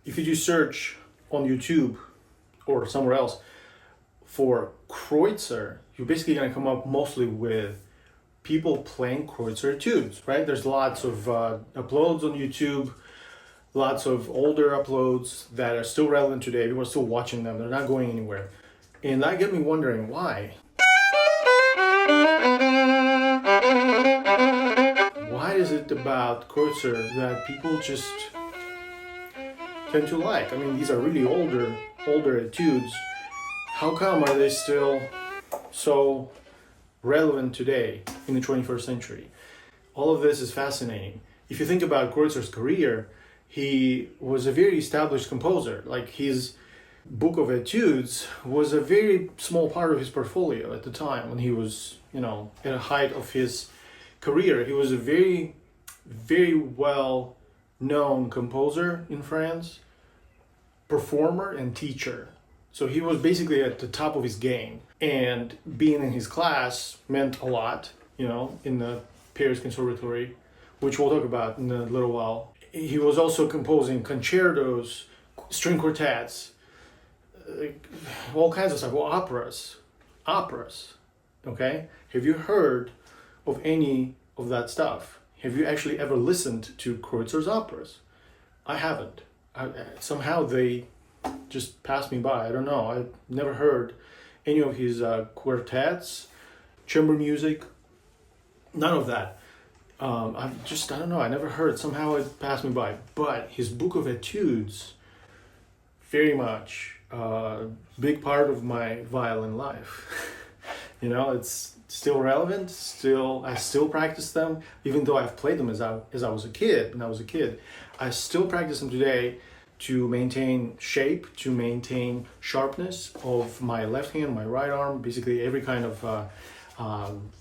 If you do search on YouTube or somewhere else for Kreutzer, you're basically going to come up mostly with people playing Kreutzer Etudes, right? There's lots of uploads on YouTube, lots of older uploads that are still relevant today. People are still watching them. They're not going anywhere. And that get me wondering why. Why is it about Kreutzer that people just tend to like? I mean, these are really older etudes. How come are they still so relevant today in the 21st century? All of this is fascinating. If you think about Kreutzer's career, he was a very established composer. Like, his book of etudes was a very small part of his portfolio at the time when he was, at the height of his career. He was a very, very well known composer in France, performer and teacher. So he was basically at the top of his game, and being in his class meant a lot, in the Paris Conservatoire, which we'll talk about in a little while. He was also composing concertos, string quartets, all kinds of stuff, operas, okay? Have you heard of any of that stuff? Have you actually ever listened to Kreutzer's operas? I haven't. Somehow they just passed me by. I don't know. I've never heard any of his quartets, chamber music, none of that. I don't know. I never heard. Somehow it passed me by. But his book of etudes, very much big part of my violin life. It's still relevant. I still practice them, even though I've played them as I was a kid. When I was a kid, I still practice them today to maintain shape, to maintain sharpness of my left hand, my right arm. Basically, every kind of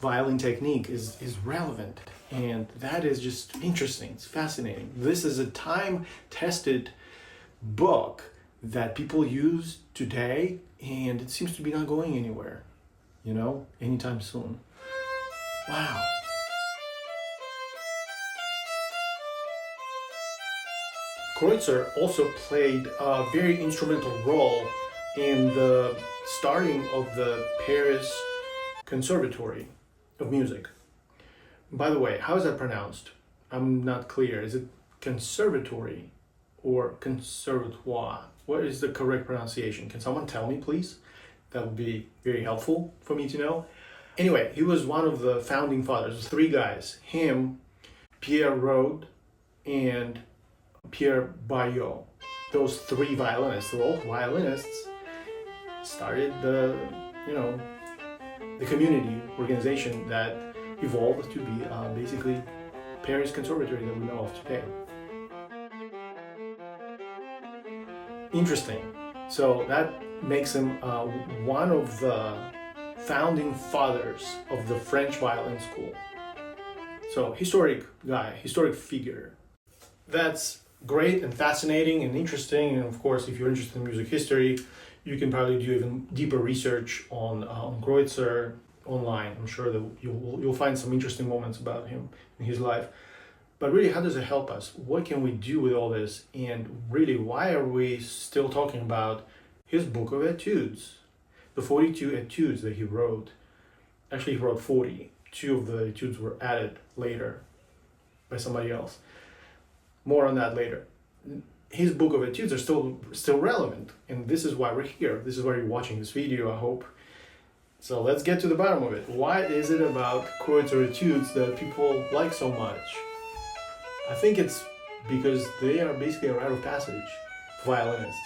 violin technique is relevant, and that is just interesting. It's fascinating. This is a time-tested book that people use today, and it seems to be not going anywhere, anytime soon. Wow. Kreutzer also played a very instrumental role in the starting of the Paris Conservatoire of Music. By the way, how is that pronounced? I'm not clear. Is it conservatory or conservatoire? What is the correct pronunciation? Can someone tell me, please? That would be very helpful for me to know. Anyway, he was one of the founding fathers. 3 guys, him, Pierre Rode, and Pierre Bayot. Those 3 violinists, they're all violinists, started the community organization that evolved to be basically Paris Conservatory that we know of today. Interesting. So that makes him one of the founding fathers of the French violin school. So historic guy, historic figure. That's great and fascinating and interesting. And of course, if you're interested in music history, you can probably do even deeper research on Kreutzer online. I'm sure that you'll find some interesting moments about him in his life. But really, how does it help us? What can we do with all this? And really, why are we still talking about his book of etudes? The 42 etudes that he wrote. Actually, he wrote 40. 2 of the etudes were added later by somebody else. More on that later. His book of etudes are still relevant, and this is why we're here. This is why you're watching this video, I hope. So let's get to the bottom of it. Why is it about Kreutzer etudes that people like so much? I think it's because they are basically a rite of passage for violinists.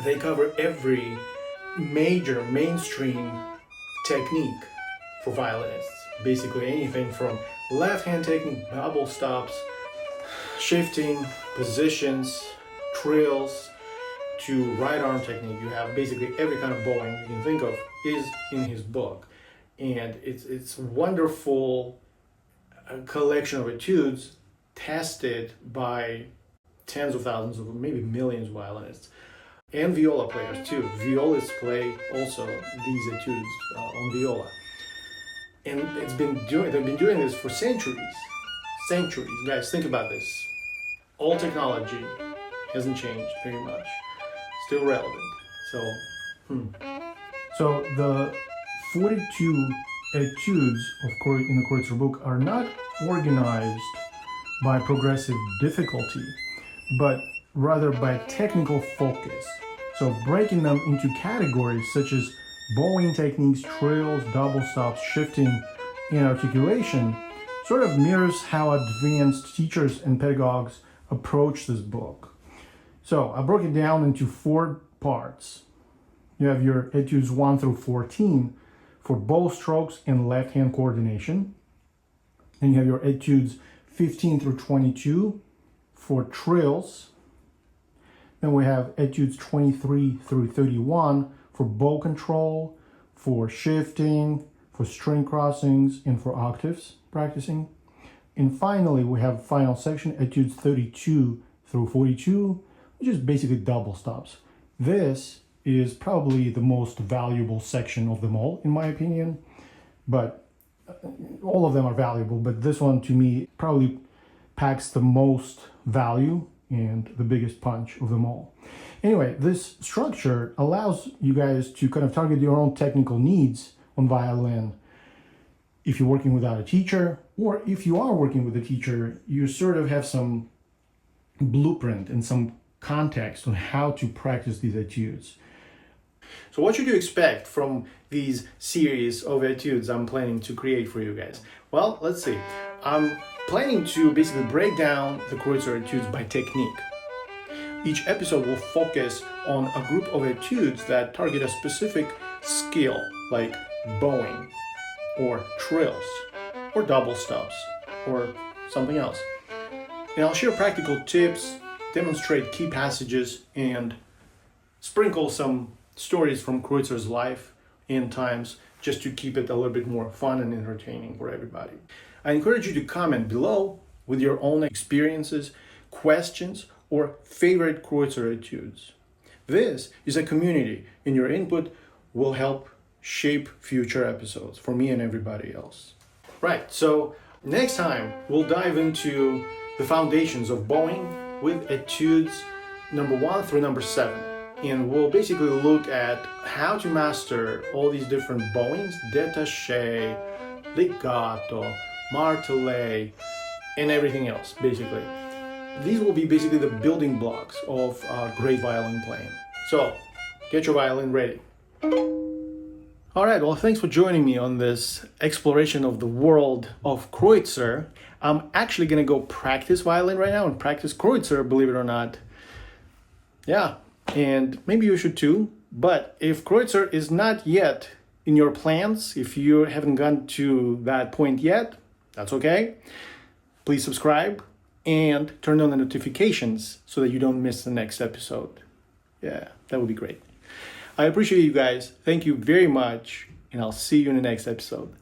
They cover every major mainstream technique for violinists. Basically anything from left hand technique, double stops, shifting, positions, trills, to right arm technique. You have basically every kind of bowing you can think of is in his book. And it's wonderful collection of etudes tested by tens of thousands of maybe millions of violinists and viola players too. Violists play also these etudes on viola, and they've been doing this for centuries. Guys, think about this. All technology hasn't changed very much, still relevant. So the 42 etudes in the Kreutzer book are not organized by progressive difficulty, but rather by technical focus. So breaking them into categories such as bowing techniques, trills, double stops, shifting, and articulation sort of mirrors how advanced teachers and pedagogues approach this book. So I broke it down into 4 parts. You have your etudes 1 through 14 for bow strokes and left hand coordination. Then you have your etudes 15 through 22 for trills. Then we have etudes 23 through 31 for bow control, for shifting, for string crossings, and for octaves practicing. And finally, we have final section, etudes 32 through 42, which is basically double stops. This is probably the most valuable section of them all, in my opinion, but all of them are valuable, but this one to me probably packs the most value and the biggest punch of them all. Anyway, this structure allows you guys to kind of target your own technical needs on violin. If you're working without a teacher, or if you are working with a teacher, you sort of have some blueprint and some context on how to practice these etudes. So what should you expect from these series of etudes I'm planning to create for you guys? Well, let's see. I'm planning to basically break down the Kreutzer etudes by technique. Each episode will focus on a group of etudes that target a specific skill, like bowing, or trills, or double stops, or something else. And I'll share practical tips, demonstrate key passages, and sprinkle some stories from Kreutzer's life and times, just to keep it a little bit more fun and entertaining for everybody. I encourage you to comment below with your own experiences, questions, or favorite Kreutzer etudes. This is a community, and your input will help shape future episodes for me and everybody else. Right, so next time we'll dive into the foundations of bowing with etudes number 1 through number 7. And we'll basically look at how to master all these different bowings, détaché, legato, martelé, and everything else, basically. These will be basically the building blocks of great violin playing. So, get your violin ready. All right, well, thanks for joining me on this exploration of the world of Kreutzer. I'm actually gonna go practice violin right now and practice Kreutzer, believe it or not. Yeah, and maybe you should too. But if Kreutzer is not yet in your plans, if you haven't gotten to that point yet, that's okay. Please subscribe and turn on the notifications so that you don't miss the next episode. Yeah, that would be great. I appreciate you guys. Thank you very much, and I'll see you in the next episode.